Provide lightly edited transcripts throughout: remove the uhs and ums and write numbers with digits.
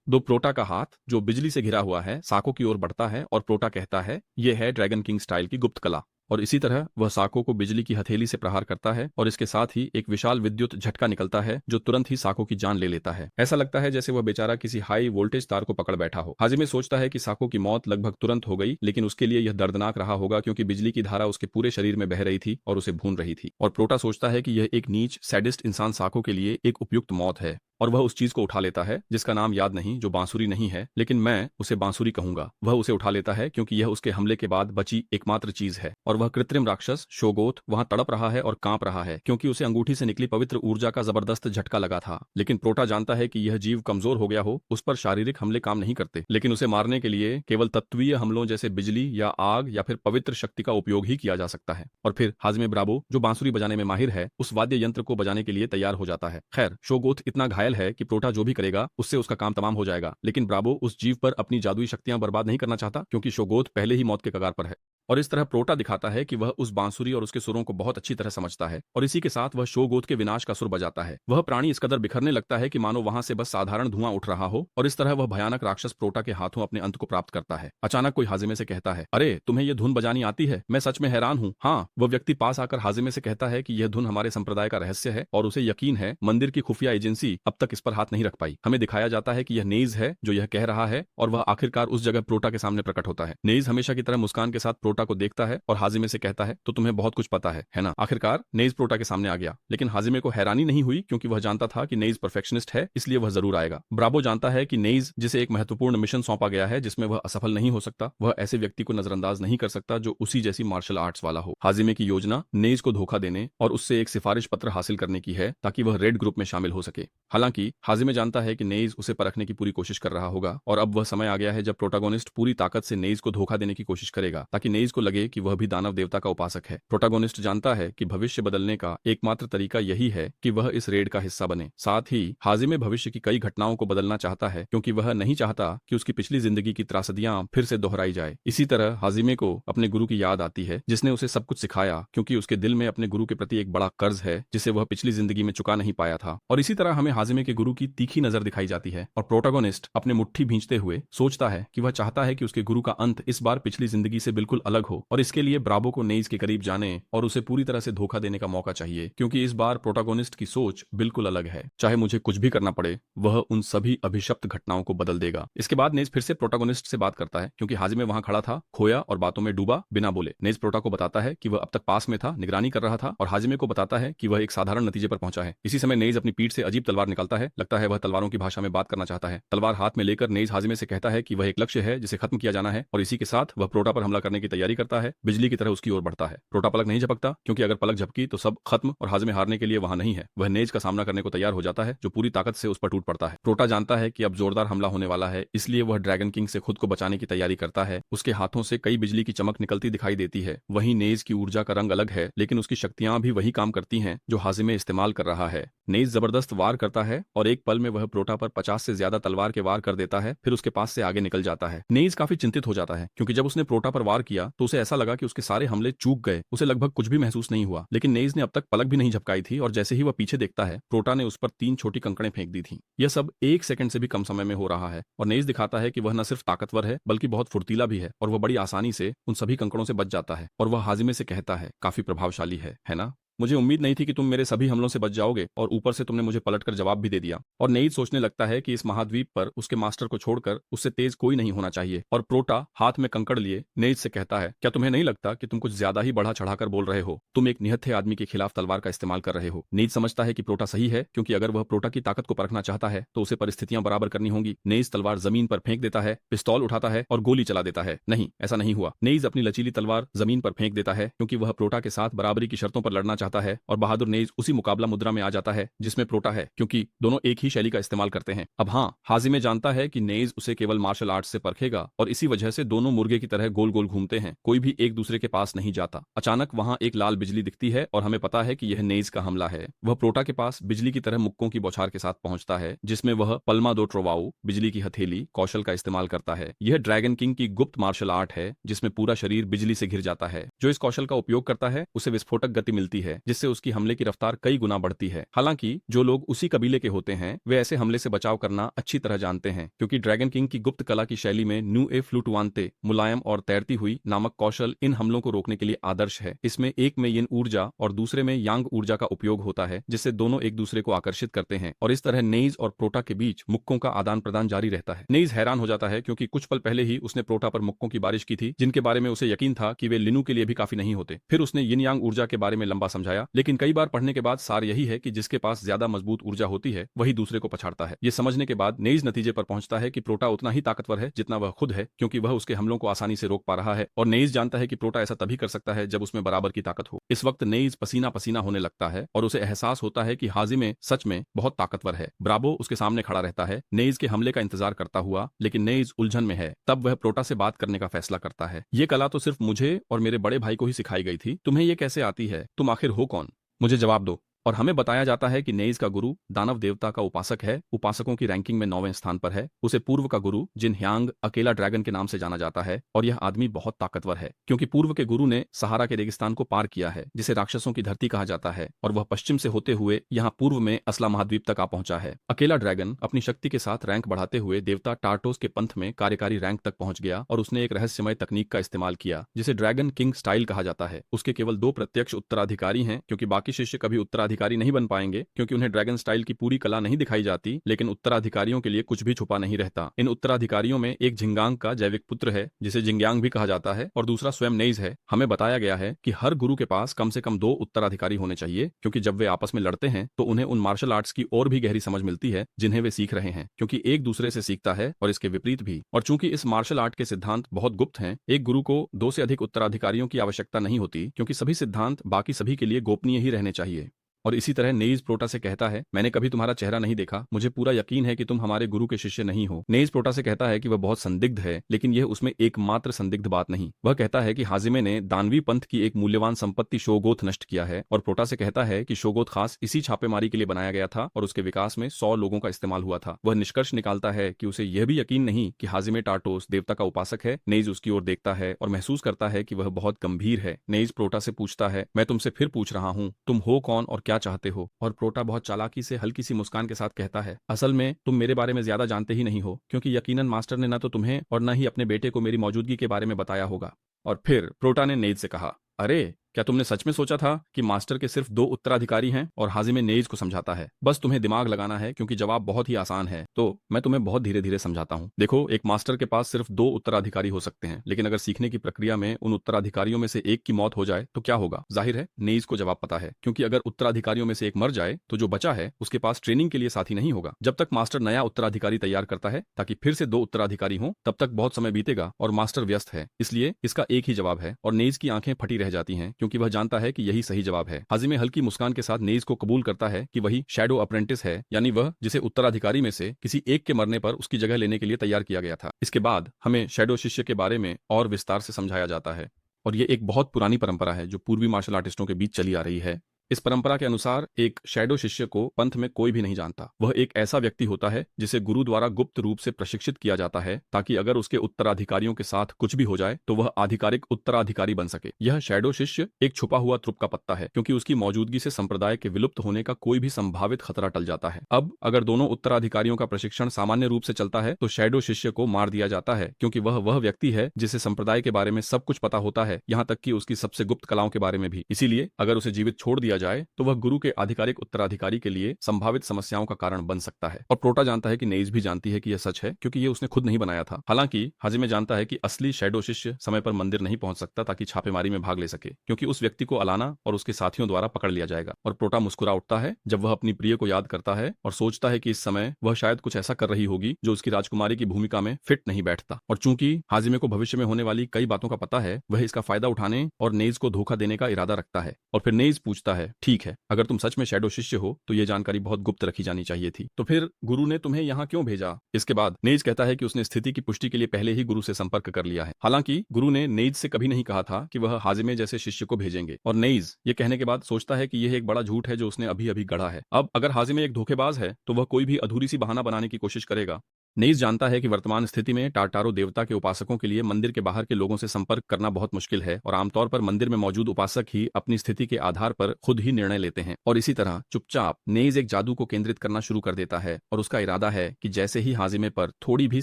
दो प्रोटा का हाथ जो बिजली से घिरा हुआ है साको की ओर बढ़ता है और प्रोटा कहता है यह है ड्रैगन किंग स्टाइल की गुप्त कला। और इसी तरह वह साको को बिजली की हथेली से प्रहार करता है और इसके साथ ही एक विशाल विद्युत झटका निकलता है जो तुरंत ही साको की जान ले लेता है। ऐसा लगता है जैसे वह बेचारा किसी हाई वोल्टेज तार को पकड़ बैठा हो। हाजिमे सोचता है कि साको की मौत लगभग तुरंत हो गई, लेकिन उसके लिए यह दर्दनाक रहा होगा क्योंकि बिजली की धारा उसके पूरे शरीर में बह रही थी और उसे भून रही थी। और प्रोटा सोचता है कि यह एक नीच सैडिस्ट इंसान साको के लिए एक उपयुक्त मौत है और वह उस चीज को उठा लेता है जिसका नाम याद नहीं, जो बांसुरी नहीं है, लेकिन मैं उसे बांसुरी कहूंगा। वह उसे उठा लेता है क्योंकि यह उसके हमले के बाद बची एकमात्र चीज है। और वह कृत्रिम राक्षस शोगोथ वहां तड़प रहा है और कांप रहा है क्योंकि उसे अंगूठी से निकली पवित्र ऊर्जा का जबरदस्त झटका लगा था। लेकिन प्रोटा जानता है कि यह जीव कमजोर हो गया हो, उस पर शारीरिक हमले काम नहीं करते, लेकिन उसे मारने के लिए केवल तत्वीय हमलों जैसे बिजली या आग या फिर पवित्र शक्ति का उपयोग ही किया जा सकता है। और फिर हाजिमे ब्राबो जो बांसुरी बजाने में माहिर है उस वाद्य यंत्र को बजाने के लिए तैयार हो जाता है। खैर, शोगोथ इतना घायल है कि प्रोटा जो भी करेगा उससे उसका काम तमाम हो जाएगा, लेकिन ब्राबो उस जीव पर अपनी जादुई शक्तियां बर्बाद नहीं करना चाहता क्योंकि शोगोथ पहले ही मौत के कगार पर है। और इस तरह प्रोटा दिखाता है कि वह उस बांसुरी और उसके सुरों को बहुत अच्छी तरह समझता है और इसी के साथ वह शोगोथ के विनाश का सुर बजाता है। वह प्राणी इस कदर बिखरने लगता है कि मानो वहां से बस साधारण धुआं उठ रहा हो और इस तरह वह भयानक राक्षस प्रोटा के हाथों अपने अंत को प्राप्त करता है। अचानक कोई हाजिमे से कहता है, अरे तुम्हें यह धुन बजानी आती है? मैं सच में हैरान हूँ। हाँ, वह व्यक्ति पास आकर हाजिमे से कहता है कि यह धुन हमारे संप्रदाय का रहस्य है और उसे यकीन है मंदिर की खुफिया एजेंसी अब तक इस पर हाथ नहीं रख पाई। हमें दिखाया जाता है कि यह नेज है जो यह कह रहा है और वह आखिरकार उस जगह प्रोटा के सामने प्रकट होता है। नेज हमेशा की तरह मुस्कान के साथ प्रोटा को देखता है और हाजिमे से कहता है, तो तुम्हें बहुत कुछ पता है ना? आखिरकार नेज प्रोटा के सामने आ गया, लेकिन हाजिमे को हैरानी नहीं हुई क्योंकि वह जानता था कि नेज परफेक्शनिस्ट है, इसलिए वह जरूर आएगा। ब्राबो जानता है कि नेज जिसे एक महत्वपूर्ण मिशन सौंपा गया है जिसमें वह असफल नहीं हो सकता, वह ऐसे व्यक्ति को नजरअंदाज नहीं कर सकता जो उसी जैसी मार्शल आर्ट्स वाला हो। हाजिमे की योजना नेज को धोखा देने और उससे एक सिफारिश पत्र हासिल करने की है ताकि वह रेड ग्रुप में शामिल हो सके। हालांकि हाजिमे जानता है कि नेज उसे परखने की पूरी कोशिश कर रहा होगा और अब वह समय आ गया है जब प्रोटागोनिस्ट पूरी ताकत से नेज को धोखा देने की कोशिश करेगा ताकि नेज को लगे कि वह भी दानव देवता का उपासक है। प्रोटागोनिस्ट जानता है कि भविष्य बदलने का एकमात्र तरीका यही है कि वह इस रेड का हिस्सा बने। साथ ही हाजिमे भविष्य की कई घटनाओं को बदलना चाहता है क्योंकि वह नहीं चाहता कि उसकी पिछली जिंदगी की त्रासदियां फिर से दोहराई जाए। इसी तरह हाजिमे को अपने गुरु की याद आती है जिसने उसे सब कुछ सिखाया, क्योंकि उसके दिल में अपने गुरु के प्रति एक बड़ा कर्ज है जिसे वह पिछली जिंदगी में चुका नहीं पाया था। और इसी तरह हमें हाजिमे के गुरु की तीखी नजर दिखाई जाती है और प्रोटागोनिस्ट अपने मुट्ठी भींचते हुए सोचता है कि वह चाहता है कि उसके गुरु का अंत इस बार पिछली जिंदगी से बिल्कुल अलग हो और इसके लिए ब्राबो को नेज के करीब जाने और उसे पूरी तरह से धोखा देने का मौका चाहिए, क्योंकि इस बार प्रोटागोनिस्ट की सोच बिल्कुल अलग है। चाहे मुझे कुछ भी करना पड़े, वह उन सभी अभिशप्त घटनाओं को बदल देगा। इसके बाद नेज फिर से प्रोटागोनिस्ट से बात करता है क्योंकि हाजिमे वहां खड़ा था, खोया और बातों में डूबा, बिना बोले। नेज प्रोटा को बताता है कि वह अब तक पास में था, निगरानी कर रहा था और हाजिमे को बताता है कि वह एक साधारण नतीजे पर पहुंचा है। इसी समय नेज अपनी पीठ से अजीब तलवार निकालता है, लगता है वह तलवारों की भाषा में बात करना चाहता है। तलवार हाथ में लेकर नेज हाजिमे से कहता है कि वह एक लक्ष्य है जिसे खत्म किया जाना है और इसी के साथ वह प्रोटा पर हमला करने की तैयारी करता है। बिजली की तरह उसकी ओर बढ़ता है। प्रोटा पलक नहीं झपकता क्योंकि अगर पलक झपकी तो सब खत्म और हाजिमे हारने के लिए वहां नहीं है। वह नेज का सामना करने को तैयार हो जाता है जो पूरी ताकत से उस पर टूट पड़ता है। प्रोटा जानता है कि अब जोरदार हमला होने वाला है, इसलिए वह ड्रैगन किंग से खुद को बचाने की तैयारी करता है। उसके हाथों से कई बिजली की चमक निकलती दिखाई देती है। वहीं नेज की ऊर्जा का रंग अलग है, लेकिन उसकी शक्तियां भी वही काम करती हैं जो हाजिमे इस्तेमाल कर रहा है। नेज जबरदस्त वार करता है और एक पल में वह प्रोटा पर 50 से ज्यादा तलवार के वार कर देता है, फिर उसके पास से आगे निकल जाता है। नेज काफी चिंतित हो जाता है क्योंकि जब उसने प्रोटा पर वार किया तो उसे ऐसा लगा कि उसके सारे हमले चूक गए। उसे लगभग कुछ भी महसूस नहीं हुआ, लेकिन नेज ने अब तक पलक भी नहीं झपकाई थी और जैसे ही वह पीछे देखता है, प्रोटा ने उस पर 3 छोटी कंकड़ें फेंक दी थी। यह सब 1 सेकंड से भी कम समय में हो रहा है और नेज दिखाता है कि वह न सिर्फ ताकतवर है बल्कि बहुत फुर्तीला भी है और वह बड़ी आसानी से उन सभी कंकड़ों से बच जाता है। और वह हाजिमे से कहता है, काफी प्रभावशाली है ना? मुझे उम्मीद नहीं थी कि तुम मेरे सभी हमलों से बच जाओगे और ऊपर से तुमने मुझे पलटकर जवाब भी दे दिया। और नेज सोचने लगता है कि इस महाद्वीप पर उसके मास्टर को छोड़कर उससे तेज कोई नहीं होना चाहिए। और प्रोटा हाथ में कंकड़ लिए नेज से कहता है, क्या तुम्हें नहीं लगता कि तुम कुछ ज्यादा ही बढ़ा चढ़ाकर बोल रहे हो? तुम एक निहत्थे आदमी के खिलाफ तलवार का इस्तेमाल कर रहे हो। नेज समझता है कि प्रोटा सही है, क्योंकि अगर वह प्रोटा की ताकत को परखना चाहता है तो उसे परिस्थितियां बराबर करनी होंगी। नेज तलवार जमीन पर फेंक देता है, पिस्तौल उठाता है और गोली चला देता है। नहीं, ऐसा नहीं हुआ। नेज अपनी लचीली तलवार जमीन पर फेंक देता है क्योंकि वह प्रोटा के साथ बराबरी की शर्तों पर लड़ना चाहता है और बहादुर नेज उसी मुकाबला मुद्रा में आ जाता है जिसमें प्रोटा है, क्योंकि दोनों एक ही शैली का इस्तेमाल करते हैं। अब हाँ, हाजिमे जानता है कि नेज उसे केवल मार्शल आर्ट्स से परखेगा और इसी वजह से दोनों मुर्गे की तरह गोल गोल घूमते हैं, कोई भी एक दूसरे के पास नहीं जाता। अचानक वहां एक लाल बिजली दिखती है और हमें पता है कि यह नेज का हमला है। वह प्रोटा के पास बिजली की तरह मुक्कों की बौछार के साथ पहुंचता है जिसमें वह पल्मा दो ट्रोवाओ बिजली की हथेली कौशल का इस्तेमाल करता है। यह ड्रैगन किंग की गुप्त मार्शल आर्ट है जिसमें पूरा शरीर बिजली से घिर जाता है। जो इस कौशल का उपयोग करता है उसे विस्फोटक गति मिलती है है, जिससे उसकी हमले की रफ्तार कई गुना बढ़ती है। हालांकि जो लोग उसी कबीले के होते हैं वे ऐसे हमले से बचाव करना अच्छी तरह जानते हैं, क्योंकि ड्रैगन किंग की गुप्त कला की शैली में न्यू ए फ्लूटवांते मुलायम और तैरती हुई नामक कौशल इन हमलों को रोकने के लिए आदर्श है। इसमें एक में यिन ऊर्जा और दूसरे में यांग ऊर्जा का उपयोग होता है, जिससे दोनों एक दूसरे को आकर्षित करते हैं और इस तरह नेइज और प्रोटा के बीच मुक्कों का आदान प्रदान जारी रहता है। नेइज हैरान हो जाता है क्योंकि कुछ पल पहले ही उसने प्रोटा पर मुक्कों की बारिश की थी, जिनके बारे में उसे यकीन था कि वे लिनु के लिए भी काफी नहीं होते। फिर उसने यिन यांग ऊर्जा के बारे में लंबा समझाया, लेकिन कई बार पढ़ने के बाद सार यही है कि जिसके पास ज्यादा मजबूत ऊर्जा होती है वही दूसरे को पछाड़ता है। ये समझने के बाद नेइज नतीजे पर पहुंचता है कि प्रोटा उतना ही ताकतवर है जितना वह खुद है, क्योंकि वह उसके हमलों को आसानी से रोक पा रहा है, और नेइज जानता है कि प्रोटा ऐसा तभी कर सकता है जब उसमें बराबर की ताकत हो। इस वक्त नेइज पसीना पसीना होने लगता है और उसे एहसास होता है कि हाजिमे सच में बहुत ताकतवर है। ब्राबो उसके सामने खड़ा रहता है, नेइज के हमले का इंतजार करता हुआ, लेकिन नेइज उलझन में है। तब वह प्रोटा से बात करने का फैसला करता है। ये कला तो सिर्फ मुझे और मेरे बड़े भाई को ही सिखाई गई थी, तुम्हें ये कैसे आती है? तुम आखिर हो कौन? मुझे जवाब दो। और हमें बताया जाता है कि नेइज का गुरु दानव देवता का उपासक है, उपासकों की रैंकिंग में 9वें स्थान पर है। उसे पूर्व का गुरु जिन ह्यांग अकेला ड्रैगन के नाम से जाना जाता है, और यह आदमी बहुत ताकतवर है क्योंकि पूर्व के गुरु ने सहारा के रेगिस्तान को पार किया है, जिसे राक्षसों की धरती कहा जाता है, और वह पश्चिम से होते हुए यहाँ पूर्व में असला महाद्वीप तक आ पहुंचा है। अकेला ड्रैगन अपनी शक्ति के साथ रैंक बढ़ाते हुए देवता टार्टोस के पंथ में कार्यकारी रैंक तक पहुंच गया, और उसने एक रहस्यमय तकनीक का इस्तेमाल किया जिसे ड्रैगन किंग स्टाइल कहा जाता है। उसके केवल 2 प्रत्यक्ष उत्तराधिकारी हैं, क्योंकि बाकी शिष्य कभी उत्तराधिकारी नहीं बन पाएंगे, क्योंकि उन्हें ड्रैगन स्टाइल की पूरी कला नहीं दिखाई जाती। लेकिन उत्तराधिकारियों के लिए कुछ भी छुपा नहीं रहता। इन उत्तराधिकारियों में एक झिंगांग का जैविक पुत्र है, जिसे जिंग्यांग भी कहा जाता है, और दूसरा स्वयं नेइज है। हमें बताया गया है कि हर गुरु के पास कम से कम 2 उत्तराधिकारी होने चाहिए, क्योंकि जब वे आपस में लड़ते हैं तो उन्हें उन मार्शल आर्ट्स की और भी गहरी समझ मिलती है जिन्हें वे सीख रहे हैं, क्योंकि एक दूसरे से सीखता है और इसके विपरीत भी। और चूंकि इस मार्शल आर्ट के सिद्धांत बहुत गुप्त हैं, एक गुरु को 2 से अधिक उत्तराधिकारियों की आवश्यकता नहीं होती, क्योंकि सभी सिद्धांत बाकी सभी के लिए गोपनीय ही रहने चाहिए। और इसी तरह नेइज प्रोटा से कहता है, मैंने कभी तुम्हारा चेहरा नहीं देखा, मुझे पूरा यकीन है कि तुम हमारे गुरु के शिष्य नहीं हो। नेइज प्रोटा से कहता है कि वह बहुत संदिग्ध है, लेकिन यह उसमें एकमात्र संदिग्ध बात नहीं। वह कहता है कि हाजिमे ने दानवी पंथ की एक मूल्यवान संपत्ति शोगोथ नष्ट किया है, और प्रोटा से कहता है कि शोगोथ खास इसी छापेमारी के लिए बनाया गया था और उसके विकास में 100 लोगों का इस्तेमाल हुआ था। वह निष्कर्ष निकालता है कि उसे यह भी यकीन नहीं कि हाजिमे टार्टोस देवता का उपासक है। नेइज उसकी ओर देखता है और महसूस करता है कि वह बहुत गंभीर है। नेइज प्रोटा से पूछता है, मैं तुमसे फिर पूछ रहा हूँ, तुम हो कौन और क्या चाहते हो? और प्रोटा बहुत चालाकी से हल्की सी मुस्कान के साथ कहता है, असल में तुम मेरे बारे में ज्यादा जानते ही नहीं हो, क्योंकि यकीनन मास्टर ने न तो तुम्हें और न ही अपने बेटे को मेरी मौजूदगी के बारे में बताया होगा। और फिर प्रोटा ने नेइज से कहा, अरे क्या तुमने सच में सोचा था कि मास्टर के सिर्फ 2 उत्तराधिकारी हैं? और हाजिमे नेइज को समझाता है, बस तुम्हें दिमाग लगाना है, क्योंकि जवाब बहुत ही आसान है, तो मैं तुम्हें बहुत धीरे धीरे समझाता हूँ। देखो, एक मास्टर के पास सिर्फ 2 उत्तराधिकारी हो सकते हैं, लेकिन अगर सीखने की प्रक्रिया में उन उत्तराधिकारियों में से एक की मौत हो जाए तो क्या होगा? जाहिर है नेइज को जवाब पता है, क्योंकि अगर उत्तराधिकारियों में से एक मर जाए तो जो बचा है उसके पास ट्रेनिंग के लिए साथी नहीं होगा। जब तक मास्टर नया उत्तराधिकारी तैयार करता है ताकि फिर से 2 उत्तराधिकारी हों, तब तक बहुत समय बीतेगा और मास्टर व्यस्त है। इसलिए इसका एक ही जवाब है। और नेइज की आंखें फटी रह जाती हैं, क्योंकि वह जानता है कि यही सही जवाब है। हाजिमे हल्की मुस्कान के साथ नेइज को कबूल करता है कि वही शैडो अप्रेंटिस है, यानी वह जिसे उत्तराधिकारी में से किसी एक के मरने पर उसकी जगह लेने के लिए तैयार किया गया था। इसके बाद हमें शैडो शिष्य के बारे में और विस्तार से समझाया जाता है, और ये एक बहुत पुरानी परंपरा है जो पूर्वी मार्शल आर्टिस्टों के बीच चली आ रही है। इस परंपरा के अनुसार एक शैडो शिष्य को पंथ में कोई भी नहीं जानता। वह एक ऐसा व्यक्ति होता है जिसे गुरु द्वारा गुप्त रूप से प्रशिक्षित किया जाता है, ताकि अगर उसके उत्तराधिकारियों के साथ कुछ भी हो जाए तो वह आधिकारिक उत्तराधिकारी बन सके। यह शैडो शिष्य एक छुपा हुआ त्रुप का पत्ता है, क्योंकि उसकी मौजूदगी से संप्रदाय के विलुप्त होने का कोई भी संभावित खतरा टल जाता है। अब अगर दोनों उत्तराधिकारियों का प्रशिक्षण सामान्य रूप से चलता है तो शैडो शिष्य को मार दिया जाता है, क्योंकि वह व्यक्ति है जिसे संप्रदाय के बारे में सब कुछ पता होता है, यहाँ तक कि उसकी सबसे गुप्त कलाओं के बारे में भी। इसीलिए अगर उसे जीवित छोड़ दिया जाए तो वह गुरु के आधिकारिक उत्तराधिकारी के लिए संभावित समस्याओं का कारण बन सकता है। और प्रोटा जानता है कि नेइज भी जानती है कि यह सच है, क्योंकि ये उसने खुद नहीं बनाया था। हालांकि हाजिमे जानता है कि असली शैडो शिष्य समय पर मंदिर नहीं पहुंच सकता ताकि छापेमारी में भाग ले सके, क्योंकि उस व्यक्ति को अलाना और उसके साथियों द्वारा पकड़ लिया जाएगा। और प्रोटा मुस्कुरा उठता है जब वह अपनी प्रिय को याद करता है और सोचता है कि इस समय वह शायद कुछ ऐसा कर रही होगी जो उसकी राजकुमारी की भूमिका में फिट नहीं बैठता। और चूंकि हाजिमे को भविष्य में होने वाली कई बातों का पता है, वह इसका फायदा उठाने और नेइज को धोखा देने का इरादा रखता है। और फिर नेइज पूछता है, ठीक है, अगर तुम सच में शैडो शिष्य हो तो ये जानकारी बहुत गुप्त रखी जानी चाहिए थी, तो फिर गुरु ने तुम्हें यहाँ क्यों भेजा? इसके बाद नेइज कहता है कि उसने स्थिति की पुष्टि के लिए पहले ही गुरु से संपर्क कर लिया है। हालांकि गुरु ने नेइज से कभी नहीं कहा था कि वह हाजिमे जैसे शिष्य को भेजेंगे, और नेइज ये कहने के बाद सोचता है कि यह एक बड़ा झूठ है जो उसने अभी अभी गढ़ा है। अब अगर हाजिमे एक धोखेबाज है तो वह कोई भी अधूरी सी बहाना बनाने की कोशिश करेगा। नेइज जानता है कि वर्तमान स्थिति में टाटारो देवता के उपासकों के लिए मंदिर के बाहर के लोगों से संपर्क करना बहुत मुश्किल है और आमतौर पर मंदिर में मौजूद उपासक ही अपनी स्थिति के आधार पर खुद ही निर्णय लेते हैं। और इसी तरह चुपचाप नेइज एक जादू को केंद्रित करना शुरू कर देता है और उसका इरादा है कि जैसे ही हाजिमे पर थोड़ी भी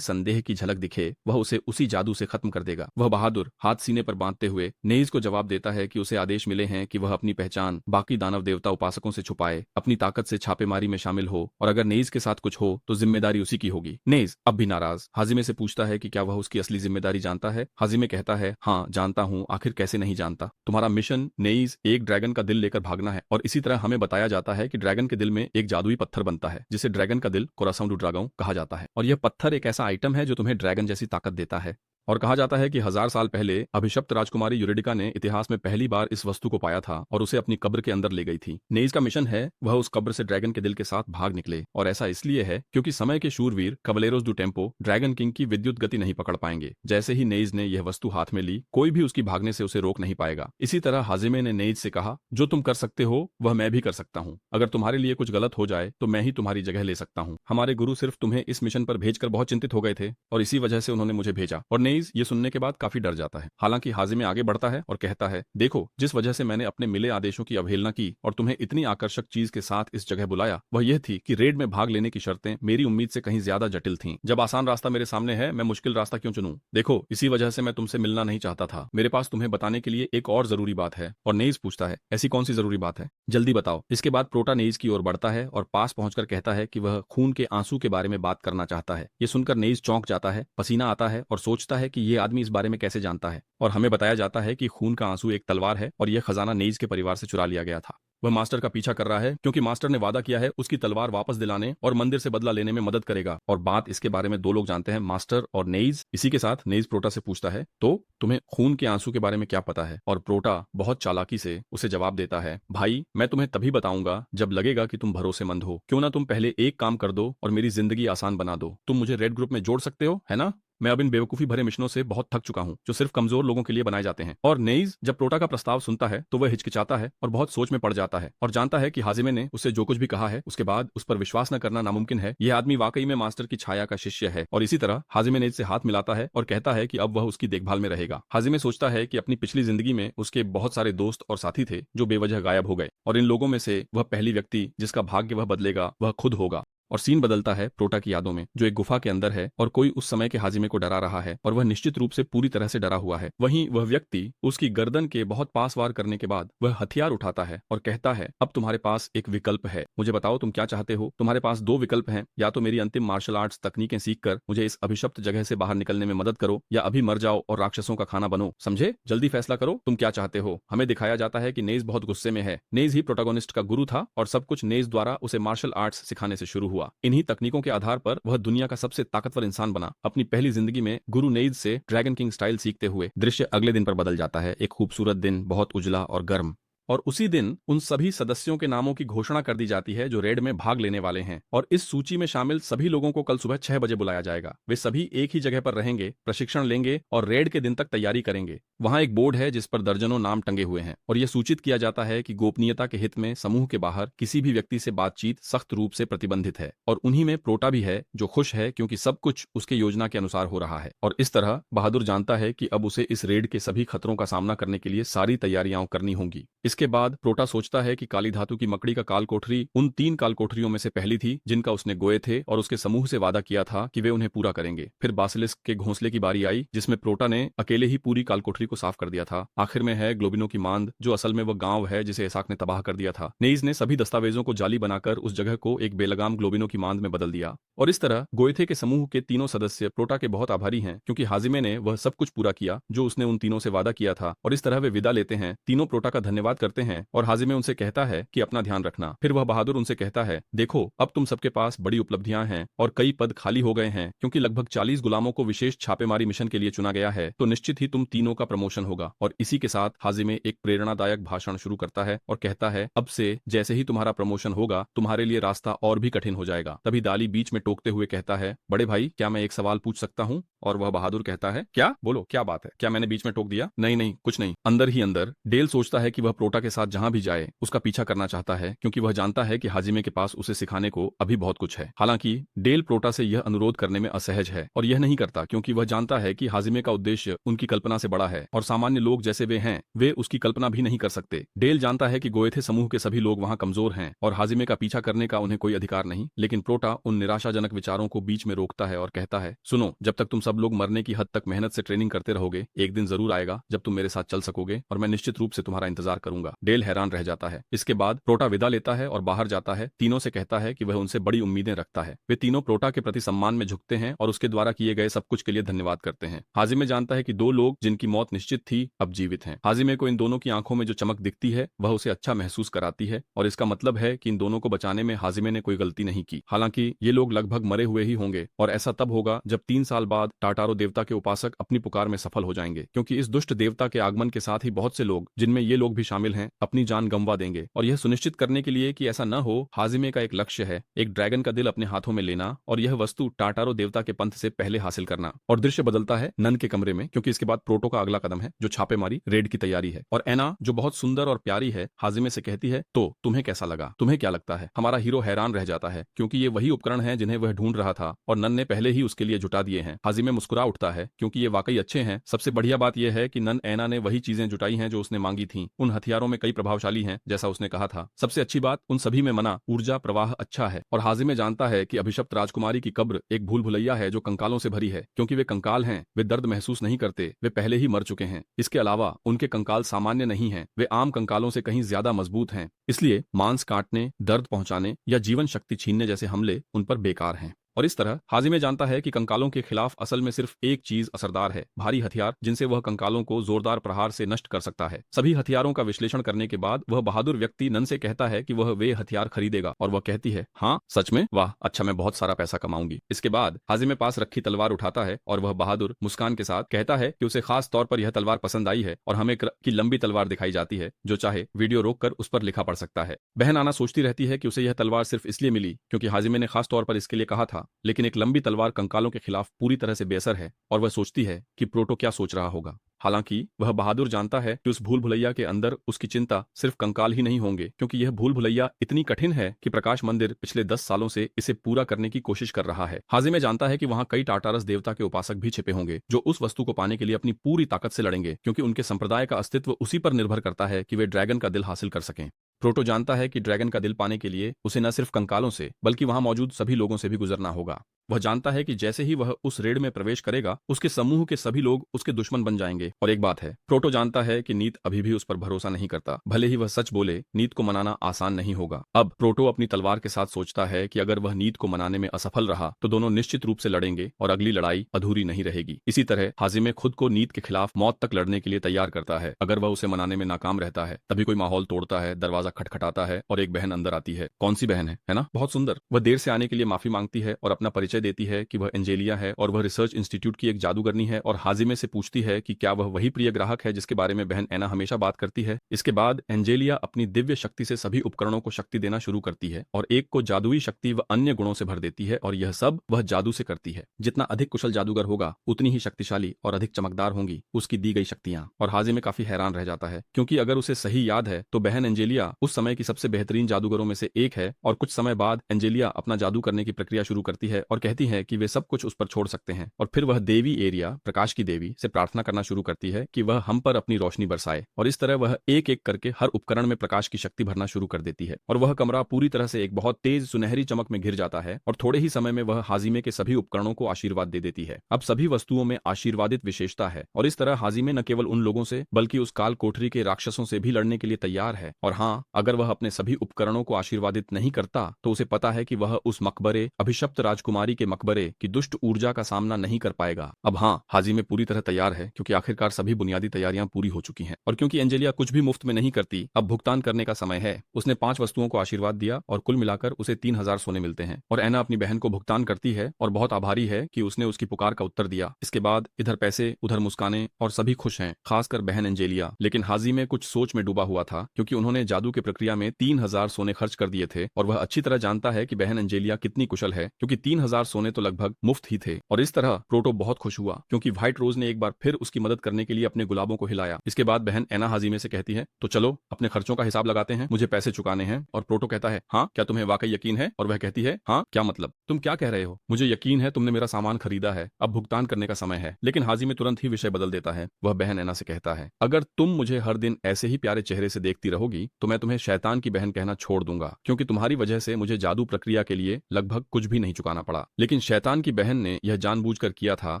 संदेह की झलक दिखे वह उसे उसी जादू से खत्म कर देगा। वह बहादुर हाथ सीने पर बांधते हुए नेइज को जवाब देता है कि उसे आदेश मिले हैं कि वह अपनी पहचान बाकी दानव देवता उपासकों से छुपाए, अपनी ताकत से छापेमारी में शामिल हो और अगर नेइज के साथ कुछ हो तो जिम्मेदारी उसी की होगी। नेइज अब भी नाराज हाजिमे से पूछता है कि क्या वह उसकी असली जिम्मेदारी जानता है। हाजिमे कहता है, हाँ जानता हूँ, आखिर कैसे नहीं जानता। तुम्हारा मिशन नेइज एक ड्रैगन का दिल लेकर भागना है और इसी तरह हमें बताया जाता है कि ड्रैगन के दिल में एक जादुई पत्थर बनता है जिसे ड्रैगन का दिल कोरासाउंड डू ड्रैगन कहा जाता है और यह पत्थर एक ऐसा आइटम है जो तुम्हें ड्रैगन जैसी ताकत देता है। और कहा जाता है कि 1000 साल पहले अभिशप्त राजकुमारी यूरिडिका ने इतिहास में पहली बार इस वस्तु को पाया था और उसे अपनी कब्र के अंदर ले गई थी। नेइज का मिशन है वह उस कब्र से ड्रैगन के दिल के साथ भाग निकले और ऐसा इसलिए है क्योंकि समय के शूरवीर कवलेरोस डू टेम्पो ड्रैगन किंग की विद्युत गति नहीं पकड़ पाएंगे। जैसे ही नेइज ने यह वस्तु हाथ में ली कोई भी उसकी भागने से उसे रोक नहीं पाएगा। इसी तरह हाजिमे ने नेइज से कहा, जो तुम कर सकते हो वह मैं भी कर सकता हूँ। अगर तुम्हारे लिए कुछ गलत हो जाए तो मैं ही तुम्हारी जगह ले सकता हूँ। हमारे गुरु सिर्फ तुम्हें इस मिशन पर भेजकर बहुत चिंतित हो गए थे और इसी वजह से उन्होंने मुझे भेजा। और नेइज ये सुनने के बाद काफी डर जाता है। हालांकि हाजिमे आगे बढ़ता है और कहता है, देखो जिस वजह से मैंने अपने मिले आदेशों की अवहेलना की और तुम्हें इतनी आकर्षक चीज के साथ इस जगह बुलाया वह यह थी कि रेड में भाग लेने की शर्तें मेरी उम्मीद से कहीं ज्यादा जटिल थीं। जब आसान रास्ता मेरे सामने है मैं मुश्किल रास्ता क्यों चुनूं? देखो इसी वजह से मैं तुमसे मिलना नहीं चाहता था। मेरे पास तुम्हें बताने के लिए एक और जरूरी बात है। और नेइज पूछता है, ऐसी कौन सी जरूरी बात है? जल्दी बताओ। इसके बाद प्रोटा नेइज की ओर बढ़ता है और पास पहुंचकर कहता है कि वह खून के आंसू के बारे में बात करना चाहता है। ये सुनकर नेइज चौंक जाता है, पसीना आता है और सोचता है कि ये आदमी इस बारे में कैसे जानता है। और हमें बताया जाता है कि खून का आंसू एक तलवार है और यह खजाना नेइज के परिवार से चुरा लिया गया था। वह मास्टर का पीछा कर रहा है क्योंकि मास्टर ने वादा किया है उसकी तलवार वापस दिलाने और मंदिर से बदला लेने में मदद करेगा। और बात इसके बारे में दो लोग जानते हैं, मास्टर और नेइज। इसी के साथ नेइज प्रोटा से पूछता है, तो तुम्हें खून के आंसू के बारे में क्या पता है? और प्रोटा बहुत चालाकी से उसे जवाब देता है, भाई मैं तुम्हें तभी बताऊंगा जब लगेगा कि तुम भरोसेमंद हो। क्यों ना तुम पहले एक काम कर दो और मेरी जिंदगी आसान बना दो। तुम मुझे रेड ग्रुप में जोड़ सकते हो, है ना? मैं अब इन बेवकूफी भरे मिशनों से बहुत थक चुका हूं जो सिर्फ कमजोर लोगों के लिए बनाए जाते हैं। और नेइज जब प्रोटा का प्रस्ताव सुनता है तो वह हिचकिचाता है और बहुत सोच में पड़ जाता है और जानता है कि हाजिमे ने उससे जो कुछ भी कहा है उसके बाद उस पर विश्वास न करना नामुमकिन है। यह आदमी वाकई में मास्टर की छाया का शिष्य है। और इसी तरह हाजिमे नेइज से हाथ मिलाता है और कहता है कि अब वह उसकी देखभाल में रहेगा। हाजिमे सोचता है कि अपनी पिछली जिंदगी में उसके बहुत सारे दोस्त और साथी थे जो बेवजह गायब हो गए और इन लोगों में से वह पहली व्यक्ति जिसका भाग्य वह बदलेगा वह खुद होगा। और सीन बदलता है प्रोटा की यादों में जो एक गुफा के अंदर है और कोई उस समय के हाजिमे को डरा रहा है और वह निश्चित रूप से पूरी तरह से डरा हुआ है। वहीं वह व्यक्ति उसकी गर्दन के बहुत पास वार करने के बाद वह हथियार उठाता है और कहता है, अब तुम्हारे पास एक विकल्प है, मुझे बताओ तुम क्या चाहते हो। तुम्हारे पास दो विकल्प हैं, या तो मेरी अंतिम मार्शल आर्ट्स तकनीकें सीखकर मुझे इस अभिशप्त जगह से बाहर निकलने में मदद करो या अभी मर जाओ और राक्षसों का खाना बनो। समझे? जल्दी फैसला करो, तुम क्या चाहते हो। हमें दिखाया जाता है कि नेइज बहुत गुस्से में है। नेइज ही प्रोटोगोनिस्ट का गुरु था और सब कुछ नेइज द्वारा उसे मार्शल आर्ट्स सिखाने से शुरू हुआ। इन्हीं तकनीकों के आधार पर वह दुनिया का सबसे ताकतवर इंसान बना। अपनी पहली जिंदगी में गुरु नेइज से ड्रैगन किंग स्टाइल सीखते हुए। दृश्य अगले दिन पर बदल जाता है। एक खूबसूरत दिन, बहुत उजला और गर्म। और उसी दिन उन सभी सदस्यों के नामों की घोषणा कर दी जाती है जो रेड में भाग लेने वाले हैं और इस सूची में शामिल सभी लोगों को कल सुबह 6 बजे बुलाया जाएगा। वे सभी एक ही जगह पर रहेंगे, प्रशिक्षण लेंगे और रेड के दिन तक तैयारी करेंगे। वहां एक बोर्ड है जिस पर दर्जनों नाम टंगे हुए हैं और यह सूचित किया जाता है कि गोपनीयता के हित में समूह के बाहर किसी भी व्यक्ति से बातचीत सख्त रूप से प्रतिबंधित है। और उन्हीं में प्रोटा भी है जो खुश है क्योंकि सब कुछ उसके योजना के अनुसार हो रहा है। और इस तरह बहादुर जानता है कि अब उसे इस रेड के सभी खतरों का सामना करने के लिए सारी तैयारियां करनी होंगी। इसके बाद प्रोटा सोचता है कि काली धातु की मकड़ी का काल कोठरी उन 3 काल कोठरियों में से पहली थी जिनका उसने गोए थे और उसके समूह से वादा किया था कि वे उन्हें पूरा करेंगे। फिर बासिलिस्क के घोंसले की बारी आई जिसमें प्रोटा ने अकेले ही पूरी काल कोठरी को साफ कर दिया था। आखिर में है ग्लोबिनो की मांद जो असल में वह गांव है जिसे एसाक ने तबाह कर दिया था। नेइज ने सभी दस्तावेजों को जाली बनाकर उस जगह को एक बेलगाम ग्लोबिनो की मांद में बदल दिया। और इस तरह गोएथे के समूह के तीनों सदस्य प्रोटा के बहुत आभारी हैं क्योंकि हाजिमे ने वह सब कुछ पूरा किया जो उसने उन तीनों से वादा किया था। और इस तरह वे विदा लेते हैं। तीनों प्रोटा का धन्यवाद करते हैं और हाजिमे उनसे कहता है कि अपना ध्यान रखना। फिर वह बहादुर उनसे कहता है, देखो अब तुम सबके पास बड़ी उपलब्धियां हैं और कई पद खाली हो गए हैं क्योंकि लगभग 40 गुलामों को विशेष छापेमारी मिशन के लिए चुना गया है, तो निश्चित ही तुम तीनों का प्रमोशन होगा। और इसी के साथ हाजिमे एक प्रेरणादायक भाषण शुरू करता है और कहता है, अब से जैसे ही तुम्हारा प्रमोशन होगा तुम्हारे लिए रास्ता और भी कठिन हो जाएगा। तभी दाली बीच में टोकते हुए कहता है, बड़े भाई क्या मैं एक सवाल पूछ सकता हूँ? और वह बहादुर कहता है, क्या? बोलो क्या बात है? क्या मैंने बीच में टोक दिया? नहीं नहीं कुछ नहीं। अंदर ही अंदर डेल सोचता है कि वह प्रोटा प्रोटा के साथ जहां भी जाए उसका पीछा करना चाहता है, क्योंकि वह जानता है कि हाजिमे के पास उसे सिखाने को अभी बहुत कुछ है। हालांकि डेल प्रोटा से यह अनुरोध करने में असहज है और यह नहीं करता, क्योंकि वह जानता है कि हाजिमे का उद्देश्य उनकी कल्पना से बड़ा है और सामान्य लोग जैसे वे हैं वे उसकी कल्पना भी नहीं कर सकते। डेल जानता है कि गोएथे समूह के सभी लोग वहां कमजोर हैं और हाजिमे का पीछा करने का उन्हें कोई अधिकार नहीं, लेकिन प्रोटा उन निराशाजनक विचारों को बीच में रोकता है और कहता है, सुनो, जब तक तुम सब लोग मरने की हद तक मेहनत से ट्रेनिंग करते रहोगे, एक दिन जरूर आएगा जब तुम मेरे साथ चल सकोगे और मैं निश्चित रूप से तुम्हारा इंतजार करूंगा। डेल हैरान रह जाता है। इसके बाद प्रोटा विदा लेता है और बाहर जाता है। तीनों से कहता है कि वह उनसे बड़ी उम्मीदें रखता है। वे तीनों प्रोटा के प्रति सम्मान में झुकते हैं और उसके द्वारा किए गए सब कुछ के लिए धन्यवाद करते हैं। हाजिमे जानता है कि दो लोग जिनकी मौत निश्चित थी अब जीवित हैं। हाजिमे को इन दोनों की आंखों में जो चमक दिखती है वह उसे अच्छा महसूस कराती है और इसका मतलब है कि इन दोनों को बचाने में हाजिमे ने कोई गलती नहीं की। हालांकि ये लोग लगभग मरे हुए ही होंगे और ऐसा तब होगा जब 3 साल बाद टाटारो देवता के उपासक अपनी पुकार में सफल हो जाएंगे, क्योंकि इस दुष्ट देवता के आगमन के साथ ही बहुत से लोग, जिनमें ये लोग भी शामिल हैं, अपनी जान गंवा देंगे। और यह सुनिश्चित करने के लिए कि ऐसा न हो, हाजिमे का एक लक्ष्य है, एक ड्रैगन का दिल अपने हाथों में लेना और यह वस्तु टाटारो देवता के पंथ से पहले हासिल करना। और दृश्य बदलता है नन के कमरे में, क्योंकि इसके बाद प्रोटो का अगला कदम है जो छापेमारी रेड की तैयारी है। और एना, जो बहुत सुंदर और प्यारी है, हाजिमे से कहती है, तो तुम्हें कैसा लगा, तुम्हें क्या लगता है? हमारा हीरो हैरान रह जाता है, क्योंकि ये वही उपकरण है जिन्हें वह ढूंढ रहा था और नन ने पहले ही उसके लिए जुटा दिए हैं। हाजिमे मुस्कुरा उठता है, क्योंकि ये वाकई अच्छे हैं। सबसे बढ़िया बात यह है कि नन एना ने वही चीजें जुटाई हैं जो उसने मांगी थीं। उन हथियारों में कई प्रभावशाली हैं, जैसा उसने कहा था। सबसे अच्छी बात, उन सभी में मना ऊर्जा प्रवाह अच्छा है। और हाजिमे जानता है कि अभिशप्त राजकुमारी की कब्र एक भूल भुलैया है जो कंकालों से भरी है, क्योंकि वे कंकाल हैं, वे दर्द महसूस नहीं करते, वे पहले ही मर चुके हैं। इसके अलावा उनके कंकाल सामान्य नहीं हैं, वे आम कंकालों से कहीं ज्यादा मजबूत हैं। इसलिए मांस काटने, दर्द पहुंचाने या जीवन शक्ति छीनने जैसे हमले उन पर बेकार हैं। और इस तरह हाजिमे जानता है कि कंकालों के खिलाफ असल में सिर्फ एक चीज असरदार है, भारी हथियार, जिनसे वह कंकालों को जोरदार प्रहार से नष्ट कर सकता है। सभी हथियारों का विश्लेषण करने के बाद वह बहादुर व्यक्ति नन से कहता है कि वह वे हथियार खरीदेगा और वह कहती है, हाँ सच में, वाह अच्छा, मैं बहुत सारा पैसा कमाऊंगी। इसके बाद हाजिमे पास रखी तलवार उठाता है और वह बहादुर मुस्कान के साथ कहता है कि उसे खास तौर पर यह तलवार पसंद आई है और हमें की लंबी तलवार दिखाई जाती है, जो चाहे वीडियो रोककर उस पर लिखा पढ़ सकता है। बहन आना सोचती रहती है कि उसे यह तलवार सिर्फ इसलिए मिली क्योंकि हाजिमे ने खास तौर पर इसके लिए कहा था, लेकिन एक लंबी तलवार कंकालों के खिलाफ पूरी तरह से बेअसर है और वह सोचती है कि प्रोटो क्या सोच रहा होगा। हालांकि वह बहादुर जानता है कि उस भूल भुलैया के अंदर उसकी चिंता सिर्फ कंकाल ही नहीं होंगे, क्योंकि यह भूल भुलैया इतनी कठिन है कि प्रकाश मंदिर पिछले 10 सालों से इसे पूरा करने की कोशिश कर रहा है। हाजिमे जानता है कि वहां कई टाटारस देवता के उपासक भी छिपे होंगे जो उस वस्तु को पाने के लिए अपनी पूरी ताकत से लड़ेंगे, क्योंकि उनके संप्रदाय का अस्तित्व उसी पर निर्भर करता है कि वे ड्रैगन का दिल हासिल कर सकें। प्रोटो जानता है कि ड्रैगन का दिल पाने के लिए उसे न सिर्फ कंकालों से बल्कि वहां मौजूद सभी लोगों से भी गुजरना होगा। वह जानता है कि जैसे ही वह उस रेड में प्रवेश करेगा, उसके समूह के सभी लोग उसके दुश्मन बन जाएंगे। और एक बात है, प्रोटो जानता है कि नीत अभी भी उस पर भरोसा नहीं करता। भले ही वह सच बोले, नीत को मनाना आसान नहीं होगा। अब प्रोटो अपनी तलवार के साथ सोचता है कि अगर वह नीत को मनाने में असफल रहा तो दोनों निश्चित रूप से लड़ेंगे और अगली लड़ाई अधूरी नहीं रहेगी। इसी तरह हाजिमे खुद को नीत के खिलाफ मौत तक लड़ने के लिए तैयार करता है। अगर वह उसे मनाने में नाकाम रहता है, तभी कोई माहौल तोड़ता है, दरवाजा खटखटाता है और एक बहन अंदर आती है। कौन सी बहन है ना? बहुत सुंदर। वह देर से आने के लिए माफी मांगती है और अपना परिचय देती है कि वह एंजेलिया है और वह रिसर्च इंस्टीट्यूट की एक जादूगरनी है, और हाजिमे से पूछती है कि क्या वह वही प्रिय ग्राहक है जिसके बारे में बहन एना हमेशा बात करती है। इसके बाद एंजेलिया अपनी दिव्य शक्ति से सभी उपकरणों को शक्ति देना शुरू करती है और एक को जादुई शक्ति व अन्य गुणों से भर देती है, और यह सब वह जादू से करती है। जितना अधिक कुशल जादूगर होगा उतनी ही शक्तिशाली और अधिक चमकदार होंगी उसकी दी गई शक्तियां। और हाजिमे काफी हैरान रह जाता है, क्योंकि अगर उसे सही याद है तो बहन एंजेलिया उस समय की सबसे बेहतरीन जादूगरों में से एक है। और कुछ समय बाद एंजेलिया अपना जादू करने की प्रक्रिया शुरू करती है और कहती है कि वे सब कुछ उस पर छोड़ सकते हैं। और फिर वह देवी एरिया, प्रकाश की देवी, से प्रार्थना करना शुरू करती है कि वह हम पर अपनी रोशनी बरसाए। और इस तरह वह एक एक करके हर उपकरण में प्रकाश की शक्ति भरना शुरू कर देती है और वह कमरा पूरी तरह से एक बहुत तेज सुनहरी चमक में घिर जाता है। और थोड़े ही समय में वह हाजिमे के सभी उपकरणों को आशीर्वाद दे देती है। अब सभी वस्तुओं में आशीर्वादित विशेषता है और इस तरह हाजिमे न केवल उन लोगों से बल्कि उस काल कोठरी के राक्षसों से भी लड़ने के लिए तैयार है। और हाँ, अगर वह अपने सभी उपकरणों को आशीर्वादित नहीं करता तो उसे पता है कि वह उस मकबरे, अभिशप्त राजकुमारी के मकबरे की दुष्ट ऊर्जा का सामना नहीं कर पाएगा। अब हाँ, हाजिमे पूरी तरह तैयार है, क्योंकि आखिरकार सभी बुनियादी तैयारियां पूरी हो चुकी हैं। और क्योंकि एंजेलिया कुछ भी मुफ्त में नहीं करती, अब भुगतान करने का समय है। उसने 5 वस्तुओं को आशीर्वाद दिया और कुल मिलाकर उसे 3000 सोने मिलते हैं। और एना अपनी बहन को भुगतान करती है और बहुत आभारी है कि उसने उसकी पुकार का उत्तर दिया। इसके बाद इधर पैसे, उधर मुस्काने और सभी खुश हैं, खासकर बहन एंजेलिया। लेकिन हाजिमे कुछ सोच में डूबा हुआ था, क्योंकि उन्होंने जादू की प्रक्रिया में 3000 सोने खर्च कर दिए थे और वह अच्छी तरह जानता है कि बहन एंजेलिया कितनी कुशल है, क्योंकि 3000 4 सोने तो लगभग मुफ्त ही थे। और इस तरह प्रोटो बहुत खुश हुआ क्योंकि व्हाइट रोज ने एक बार फिर उसकी मदद करने के लिए अपने गुलाबों को हिलाया। इसके बाद बहन एना हाजिमे से कहती है, तो चलो अपने खर्चों का हिसाब लगाते हैं, मुझे पैसे चुकाने हैं। और प्रोटो कहता है, हाँ क्या तुम्हें वाकई यकीन है? और वह कहती है, हाँ क्या मतलब, तुम क्या कह रहे हो? मुझे यकीन है तुमने मेरा सामान खरीदा है, अब भुगतान करने का समय है। लेकिन हाजिमे तुरंत ही विषय बदल देता है। वह बहन एना से कहता है, अगर तुम मुझे हर दिन ऐसे ही प्यारे चेहरे से देखती रहोगी तो मैं तुम्हें शैतान की बहन कहना छोड़ दूंगा, क्योंकि तुम्हारी वजह से मुझे जादू प्रक्रिया के लिए लगभग कुछ भी नहीं चुकाना पड़ा। लेकिन शैतान की बहन ने यह जानबूझकर किया था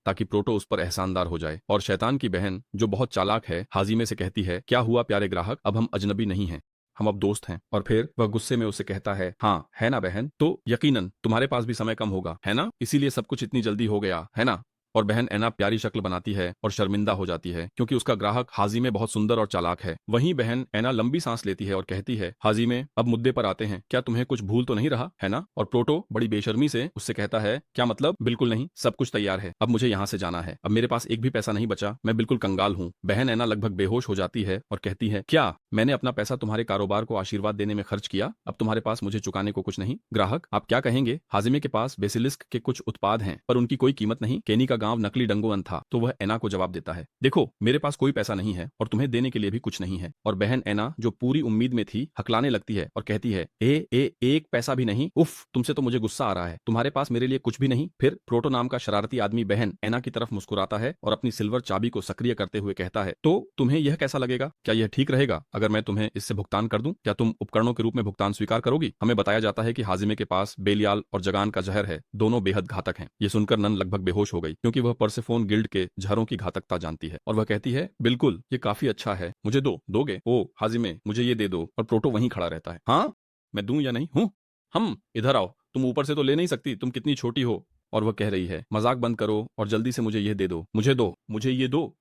ताकि प्रोटो उस पर एहसानदार हो जाए। और शैतान की बहन, जो बहुत चालाक है, हाजिमे से कहती है, क्या हुआ प्यारे ग्राहक, अब हम अजनबी नहीं हैं, हम अब दोस्त हैं। और फिर वह गुस्से में उससे कहता है, हाँ है ना बहन, तो यकीनन तुम्हारे पास भी समय कम होगा, है ना, इसीलिए सब कुछ इतनी जल्दी हो गया, है ना। और बहन एना प्यारी शक्ल बनाती है और शर्मिंदा हो जाती है क्योंकि उसका ग्राहक हाजिमे बहुत सुंदर और चालाक है। वहीं बहन एना लंबी सांस लेती है और कहती है, हाजिमे अब मुद्दे पर आते हैं, क्या तुम्हें कुछ भूल तो नहीं रहा, है ना। और प्रोटो बड़ी बेशर्मी से उससे कहता है, क्या मतलब, बिल्कुल नहीं, सब कुछ तैयार है, अब मुझे यहाँ से जाना है, अब मेरे पास एक भी पैसा नहीं बचा, मैं बिल्कुल कंगाल हूँ। बहन एना लगभग बेहोश हो जाती है और कहती है, क्या मैंने अपना पैसा तुम्हारे कारोबार को आशीर्वाद देने में खर्च किया, अब तुम्हारे पास मुझे चुकाने को कुछ नहीं? ग्राहक, आप क्या कहेंगे? हाजिमे के पास बेसिलिस्क के कुछ उत्पाद हैं पर उनकी कोई कीमत नहीं, केनी का गांव नकली डंगोअन था। तो वह एना को जवाब देता है, देखो मेरे पास कोई पैसा नहीं है और तुम्हें देने के लिए भी कुछ नहीं है। और बहन एना, जो पूरी उम्मीद में थी, हकलाने लगती है और कहती है, एक पैसा भी नहीं, उफ, तुमसे तो मुझे गुस्सा आ रहा है, तुम्हारे पास मेरे लिए कुछ भी नहीं? फिर प्रोटो नाम का शरारती आदमी बहन एना की तरफ मुस्कुराता है और अपनी सिल्वर चाबी को सक्रिय करते हुए कहता है, तो तुम्हें यह कैसा लगेगा? क्या यह ठीक रहेगा अगर मैं तुम्हें इससे भुगतान कर दूं? क्या तुम उपकरणों के रूप में भुगतान स्वीकार करोगी? हमें बताया जाता है कि हाजिमे के पास बेलियाल और जगान का जहर है, दोनों बेहद घातक हैं। ये सुनकर नन लगभग बेहोश हो गई क्योंकि वह परसेफोन गिल्ड के जहरों की घातकता जानती है। और वह कहती है, बिल्कुल, ये काफी अच्छा है, मुझे दोगे? ओ हाजिमे, मुझे ये दे दो। और प्रोटो वहीं खड़ा रहता है, हाँ मैं दूं या नहीं? हूं, हम इधर आओ, तुम ऊपर से तो ले नहीं सकती, तुम कितनी छोटी हो। और वह कह रही है, मजाक बंद करो और जल्दी से मुझे यह दे दो, मुझे ये दो,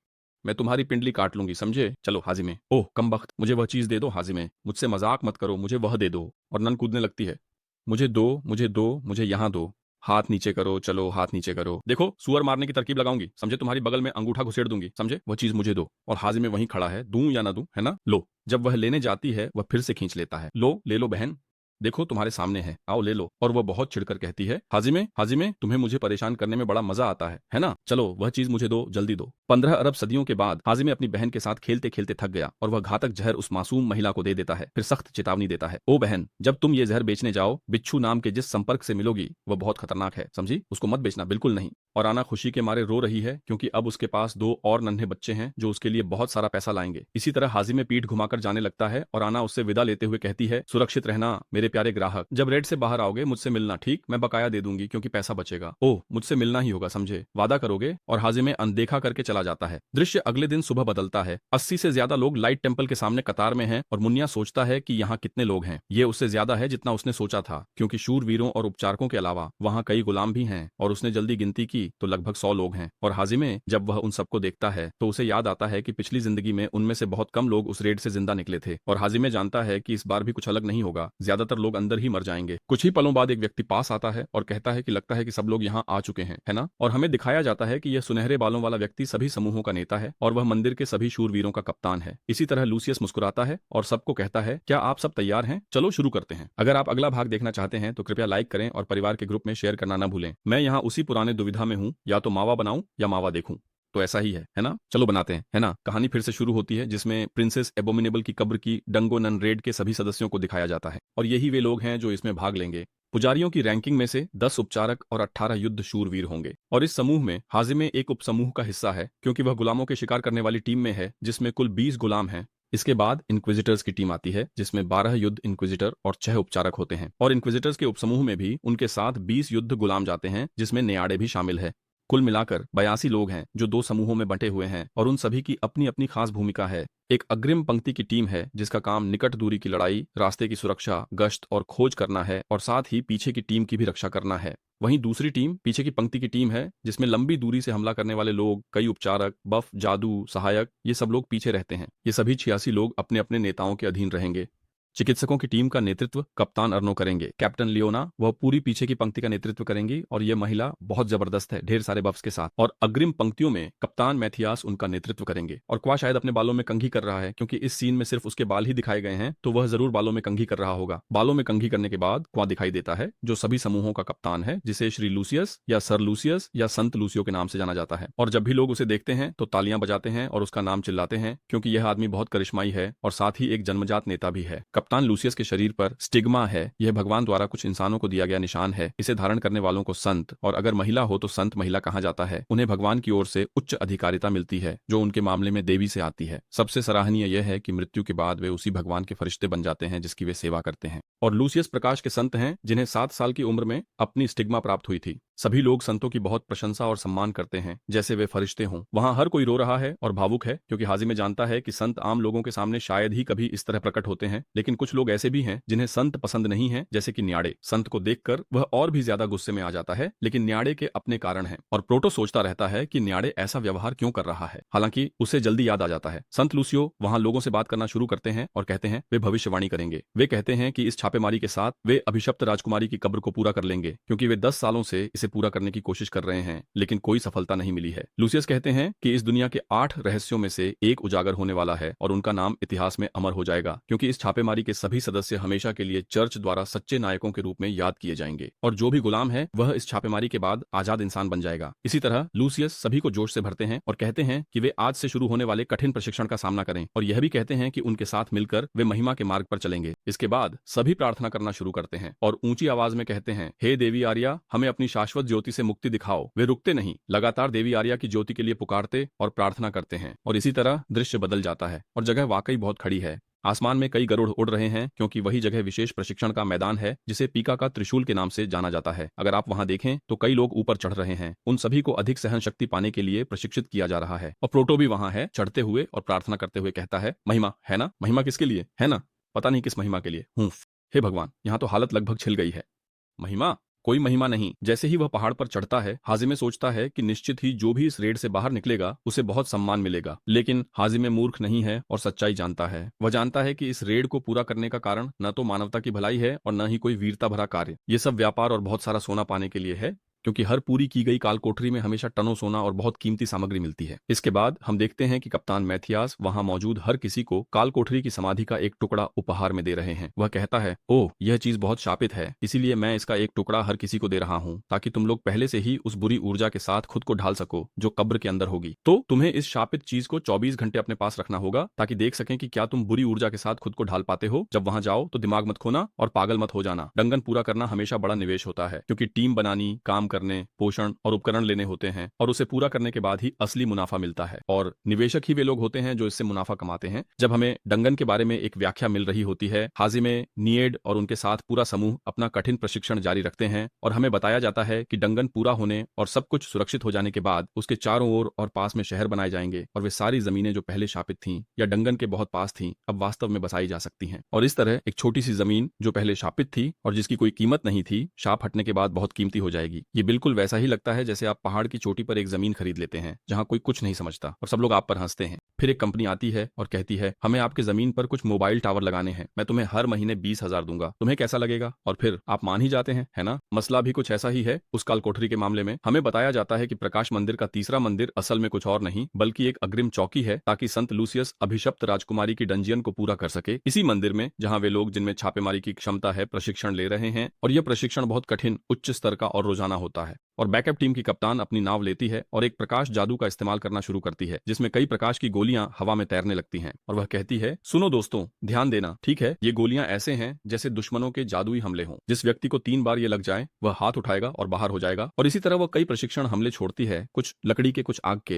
मैं तुम्हारी पिंडली काट लूंगी, समझे? चलो हाजिमे, ओह कमबख्त, मुझे वह चीज दे दो हाजिमे, मुझसे मजाक मत करो, मुझे वह दे दो। और नन कूदने लगती है, मुझे यहाँ दो, हाथ नीचे करो, चलो हाथ नीचे करो, देखो सुअर मारने की तरकीब लगाऊंगी, समझे, तुम्हारी बगल में अंगूठा घुसेड़ दूंगी, समझे, वह चीज मुझे दो। और हाजिमे वहीं खड़ा है, दूं या ना दूं, है ना, लो। जब वह लेने जाती है वह फिर से खींच लेता है, लो ले लो बहन, देखो तुम्हारे सामने है, आओ ले लो। और वह बहुत चिढ़कर कहती है, हाजिमे तुम्हें मुझे परेशान करने में बड़ा मजा आता है ना, चलो वह चीज मुझे दो, जल्दी दो। 15 अरब सदियों के बाद हाजिमे अपनी बहन के साथ खेलते खेलते थक गया और वह घातक जहर उस मासूम महिला को दे देता है। फिर सख्त चेतावनी देता है, ओ बहन, जब तुम ये जहर बेचने जाओ, बिच्छू नाम के जिस संपर्क से मिलोगी वह बहुत खतरनाक है, समझी, उसको मत बेचना, बिल्कुल नहीं। और आना खुशी के मारे रो रही है क्योंकि अब उसके पास 2 और नन्हे बच्चे हैं जो उसके लिए बहुत सारा पैसा लाएंगे। इसी तरह हाजिमे पीठ घुमाकर जाने लगता है और आना उससे विदा लेते हुए कहती है, सुरक्षित रहना मेरे प्यारे ग्राहक, जब रेड से बाहर आओगे मुझसे मिलना, ठीक, मैं बकाया दे दूंगी क्योंकि पैसा बचेगा। ओह मुझसे मिलना ही होगा, समझे, वादा करोगे? और हाजिमे अनदेखा करके चला जाता है। दृश्य अगले दिन सुबह बदलता है। 80 से ज्यादा लोग लाइट टेम्पल के सामने कतार में हैं और मुन्निया सोचता है कि यहाँ कितने लोग हैं। ये उससे ज्यादा है जितना उसने सोचा था क्योंकि शूरवीरों और उपचारकों के अलावा वहाँ कई गुलाम भी हैं और उसने जल्दी गिनती की तो लगभग 100 लोग हैं। और हाजिमे जब वह उन सबको देखता है तो उसे याद आता है कि पिछली जिंदगी में उनमें से बहुत कम लोग उस रेड से जिंदा निकले थे। और हाजिमे जानता है कि इस बार भी कुछ अलग नहीं होगा, ज्यादातर लोग अंदर ही मर जाएंगे। कुछ ही पलों बाद एक व्यक्ति पास आता है और कहता है कि लगता है कि सब लोग यहाँ आ चुके हैं, है ना। और हमें दिखाया जाता है कि यह सुनहरे बालों वाला व्यक्ति सभी समूहों का नेता है और वह मंदिर के सभी शूरवीरों का कप्तान है। इसी तरह लूसियस मुस्कुराता है और सबको कहता है, क्या आप सब तैयार हैं? चलो शुरू करते हैं। अगर आप अगला भाग देखना चाहते हैं तो कृपया लाइक करें और परिवार के ग्रुप में शेयर करना न भूलें। मैं यहाँ उसी पुराने दुविधा में हूँ, या तो मावा बनाऊं या मावा देखूं, तो ऐसा ही है ना। चलो बनाते हैं, है ना। कहानी फिर से शुरू होती है जिसमें प्रिंसेस एबोमिनेबल की कब्र की डंगोनन रेड के सभी सदस्यों को दिखाया जाता है और यही वे लोग हैं जो इसमें भाग लेंगे। पुजारियों की रैंकिंग में से 10 उपचारक और 18 युद्ध शूरवीर होंगे और इस समूह में हाजिमे एक उपसमूह का हिस्सा है क्योंकि वह गुलामों के शिकार करने वाली टीम में है जिसमें कुल 20 गुलाम हैं। इसके बाद इंक्विजिटर्स की टीम आती है जिसमें 12 युद्ध इंक्विजिटर और 6 उपचारक होते हैं और इंक्विजिटर्स के उपसमूह में भी उनके साथ 20 युद्ध गुलाम जाते हैं जिसमें नेयाड़े भी शामिल है। कुल मिलाकर 82 लोग हैं जो 2 समूहों में बंटे हुए हैं और उन सभी की अपनी अपनी खास भूमिका है। एक अग्रिम पंक्ति की टीम है जिसका काम निकट दूरी की लड़ाई, रास्ते की सुरक्षा, गश्त और खोज करना है और साथ ही पीछे की टीम की भी रक्षा करना है। वहीं दूसरी टीम पीछे की पंक्ति की टीम है जिसमें लंबी दूरी से हमला करने वाले लोग, कई उपचारक, बफ, जादू, सहायक, ये सब लोग पीछे रहते हैं। ये सभी 86 लोग अपने अपने नेताओं के अधीन रहेंगे। चिकित्सकों की टीम का नेतृत्व कप्तान अर्नो करेंगे। कैप्टन लियोना वह पूरी पीछे की पंक्ति का नेतृत्व करेंगी और यह महिला बहुत जबरदस्त है, ढेर सारे बफ्स के साथ। और अग्रिम पंक्तियों में कप्तान मैथियास उनका नेतृत्व करेंगे। और क्वा शायद अपने बालों में कंघी कर रहा है, क्योंकि इस सीन में सिर्फ उसके बाल ही दिखाए गए हैं, तो वह जरूर बालों में कंघी कर रहा होगा। बालों में कंघी करने के बाद क्वा दिखाई देता है, जो सभी समूहों का कप्तान है, जिसे श्री लूसियस या सर लूसियस या संत लूसियो के नाम से जाना जाता है। और जब भी लोग उसे देखते हैं तो तालियां बजाते हैं और उसका नाम चिल्लाते हैं, क्योंकि यह आदमी बहुत करिश्माई है और साथ ही एक जन्मजात नेता भी है। कप्तान लूसियस के शरीर पर स्टिग्मा है। यह भगवान द्वारा कुछ इंसानों को दिया गया निशान है। इसे धारण करने वालों को संत, और अगर महिला हो तो संत महिला कहा जाता है। उन्हें भगवान की ओर से उच्च अधिकारिता मिलती है, जो उनके मामले में देवी से आती है। सबसे सराहनीय यह है कि मृत्यु के बाद वे उसी भगवान के फरिश्ते बन जाते हैं जिसकी वे सेवा करते हैं। और लूसियस प्रकाश के संत हैं, जिन्हें 7 साल की उम्र में अपनी स्टिग्मा प्राप्त हुई थी। सभी लोग संतों की बहुत प्रशंसा और सम्मान करते हैं, जैसे वे फरिश्ते हों। वहां हर कोई रो रहा है और भावुक है, क्योंकि हाजिमे जानता है कि संत आम लोगों के सामने शायद ही कभी इस तरह प्रकट होते हैं। लेकिन कुछ लोग ऐसे भी हैं जिन्हें संत पसंद नहीं है, जैसे कि न्याड़े। संत को देखकर वह और भी ज्यादा गुस्से में आ जाता है, लेकिन न्याड़े के अपने कारण हैं। और प्रोटो सोचता रहता है कि न्याड़े ऐसा व्यवहार क्यों कर रहा है। हालांकि उसे जल्दी याद आ जाता है। संत लूसियो वहां लोगों से बात करना शुरू करते हैं और कहते हैं वे भविष्यवाणी करेंगे। वे कहते हैं कि इस छापेमारी के साथ वे अभिशप्त राजकुमारी की कब्र को पूरा कर लेंगे, क्योंकि वे 10 सालों से इसे पूरा करने की कोशिश कर रहे हैं, लेकिन कोई सफलता नहीं मिली है। लूसियस कहते हैं कि इस दुनिया के 8 रहस्यों में से एक उजागर होने वाला है और उनका नाम इतिहास में अमर हो जाएगा, क्योंकि इस छापेमारी के सभी सदस्य हमेशा के लिए चर्च द्वारा सच्चे नायकों के रूप में याद किए जाएंगे, और जो भी गुलाम है वह इस छापेमारी के बाद आजाद इंसान बन जाएगा। इसी तरह लूसियस सभी को जोश से भरते हैं और कहते हैं कि वे आज से शुरू होने वाले कठिन प्रशिक्षण का सामना करें, और यह भी कहते हैं कि उनके साथ मिलकर वे महिमा के मार्ग पर चलेंगे। इसके बाद सभी प्रार्थना करना शुरू करते हैं और ऊंची आवाज में कहते हैं, हे देवी आर्या, हमें अपनी शाश्वत ज्योति से मुक्ति दिखाओ। वे रुकते नहीं, लगातार देवी आर्या की ज्योति के लिए पुकारते और प्रार्थना करते हैं। और इसी तरह दृश्य बदल जाता है और जगह वाकई बहुत खड़ी है। आसमान में कई गरुड़ उड़ रहे हैं, क्योंकि वही जगह विशेष प्रशिक्षण का मैदान है, जिसे पीका का त्रिशूल के नाम से जाना जाता है। अगर आप वहां देखें तो कई लोग ऊपर चढ़ रहे हैं। उन सभी को अधिक सहन शक्ति पाने के लिए प्रशिक्षित किया जा रहा है। और प्रोटो भी वहां है, चढ़ते हुए और प्रार्थना करते हुए कहता है, महिमा है ना? महिमा किसके लिए है ना? पता नहीं किस महिमा के लिए। हे भगवान, यहाँ तो हालत लगभग छिल गई है। महिमा? कोई महिमा नहीं। जैसे ही वह पहाड़ पर चढ़ता है, हाजिमे सोचता है कि निश्चित ही जो भी इस रेड से बाहर निकलेगा उसे बहुत सम्मान मिलेगा। लेकिन हाजिमे मूर्ख नहीं है और सच्चाई जानता है। वह जानता है कि इस रेड को पूरा करने का कारण न तो मानवता की भलाई है और न ही कोई वीरता भरा कार्य। ये सब व्यापार और बहुत सारा सोना पाने के लिए है, क्योंकि हर पूरी की गई काल कोठरी में हमेशा टनों सोना और बहुत कीमती सामग्री मिलती है। इसके बाद हम देखते हैं कि कप्तान मैथियास वहां मौजूद हर किसी को काल कोठरी की समाधि का एक टुकड़ा उपहार में दे रहे हैं। वह कहता है, ओह, यह चीज बहुत शापित है, इसीलिए मैं इसका एक टुकड़ा हर किसी को दे रहा हूँ, ताकि तुम लोग पहले से ही उस बुरी ऊर्जा के साथ खुद को ढाल सको जो कब्र के अंदर होगी। तो तुम्हें इस शापित चीज को 24 घंटे अपने पास रखना होगा, ताकि देख सकें कि क्या तुम बुरी ऊर्जा के साथ खुद को ढाल पाते हो। जब वहां जाओ तो दिमाग मत खोना और पागल मत हो जाना। डंगन पूरा करना हमेशा बड़ा निवेश होता है, क्योंकि टीम बनानी, काम करने, पोषण और उपकरण लेने होते हैं, और उसे पूरा करने के बाद ही असली मुनाफा मिलता है। और निवेशक ही वे लोग होते हैं जो इससे मुनाफा कमाते हैं। जब हमें डंगन के बारे में एक व्याख्या मिल रही होती है, हाजिमे, निएड और उनके साथ पूरा समूह अपना कठिन प्रशिक्षण जारी रखते हैं, और हमें बताया जाता है कि डंगन पूरा होने और सब कुछ सुरक्षित हो जाने के बाद उसके चारों ओर और पास में शहर बनाए जाएंगे, और वे सारी जमीनें जो पहले शापित थीं या डंगन के बहुत पास थीं, अब वास्तव में बसाई जा सकती हैं। और इस तरह एक छोटी सी जमीन जो पहले शापित थी और जिसकी कोई कीमत नहीं थी, शाप हटने के बाद बहुत कीमती हो जाएगी। ये बिल्कुल वैसा ही लगता है जैसे आप पहाड़ की चोटी पर एक जमीन खरीद लेते हैं जहां कोई कुछ नहीं समझता और सब लोग आप पर हंसते हैं। फिर एक कंपनी आती है और कहती है, हमें आपके जमीन पर कुछ मोबाइल टावर लगाने हैं, मैं तुम्हें हर महीने 20,000 दूंगा, तुम्हें कैसा लगेगा? और फिर आप मान ही जाते हैं, है ना? मसला भी कुछ ऐसा ही है उस काल कोठरी के मामले में। हमें बताया जाता है कि प्रकाश मंदिर का तीसरा मंदिर असल में कुछ और नहीं बल्कि एक अग्रिम चौकी है, ताकि संत लूसियस अभिशप्त राजकुमारी की डंजियन को पूरा कर सके। इसी मंदिर में जहां वे लोग जिनमें छापेमारी की क्षमता है प्रशिक्षण ले रहे हैं, और यह प्रशिक्षण बहुत कठिन, उच्च स्तर का और रोजाना होता है। और बैकअप टीम की कप्तान अपनी नाव लेती है और एक प्रकाश जादू का इस्तेमाल करना शुरू करती है, जिसमें कई प्रकाश की गोलियां हवा में तैरने लगती हैं। और वह कहती है, सुनो दोस्तों, ध्यान देना, ठीक है? ये गोलियां ऐसे हैं जैसे दुश्मनों के जादुई हमले हों। जिस व्यक्ति को 3 बार ये लग जाए वह हाथ उठाएगा और बाहर हो जाएगा। और इसी तरह वह कई प्रशिक्षण हमले छोड़ती है, कुछ लकड़ी के, कुछ आग के,